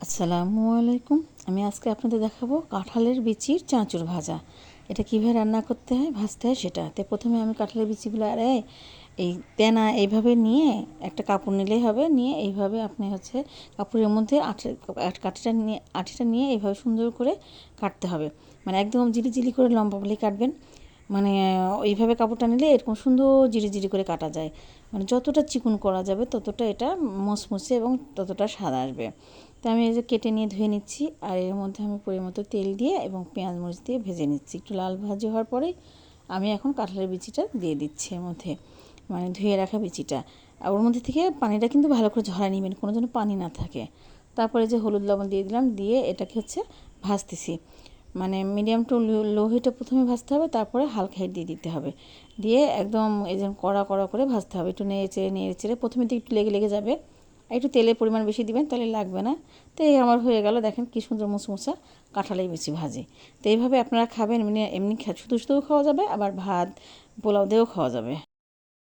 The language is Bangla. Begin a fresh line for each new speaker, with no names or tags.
আসসালামু আলাইকুম। আমি আজকে আপনাদের দেখাবো কাঁঠালের বিচির চাঁচুর ভাজা। এটা কীভাবে রান্না করতে হয়, ভাজতে হয় সেটা। তো প্রথমে আমি কাঁঠালের বিচিগুলো এই তেনা এইভাবে নিয়ে একটা কাপড় নিলেই হবে, নিয়ে এইভাবে আপনি কাপড়ের মধ্যে আটিটা নিয়ে এইভাবে সুন্দর করে কাটতে হবে। মানে একদম জিলি জিলি করে লম্বা বলেই কাটবেন। মানে এইভাবে কাপড়টা নিলে এরকম সুন্দর জিরি জিরি করে কাটা যায়। মানে যতটা চিকন করা যাবে ততটা এটা মচমচে এবং ততটা স্বাদ আসবে। তো আমি এই যে কেটে নিয়ে ধুয়ে নিচ্ছি, আর এর মধ্যে আমি পরিমতো তেল দিয়ে এবং পেঁয়াজ মরিচ দিয়ে ভেজে নিচ্ছি। একটু লাল ভাজি হওয়ার পরেই আমি এখন কাঁঠালের বিচিটা দিয়ে দিচ্ছি এর মধ্যে, মানে ধুয়ে রাখা বিচিটা। আর ওর মধ্যে থেকে পানিটা কিন্তু ভালো করে ঝরাই নেবেন, কোনো যেন পানি না থাকে। তারপরে যে হলুদ লবণ দিয়ে দিলাম, দিয়ে এটাকে ভাজতেছি। মানে মিডিয়াম টু লো হিটে প্রথমে ভাজতে হবে, তারপরে হালকা হিট দিয়ে দিতে হবে। দিয়ে একদম এই যে কড়া কড়া করে ভাজতে হবে। একটু নেড়ে চেড়ে প্রথমে তো একটু লেগে লেগে যাবে, একটু তেলের পরিমাণ বেশি দিবেন, তাহলে লাগবে না। তো এই আমার হয়ে গেল, দেখেন কী সুন্দর মুসমুসা কাঁঠালের বিচি ভাজি। তো এইভাবে আপনারা খাবেন, এমনি শুধু শুধুও খাওয়া যাবে, আবার ভাত পোলাও দিয়েও খাওয়া যাবে।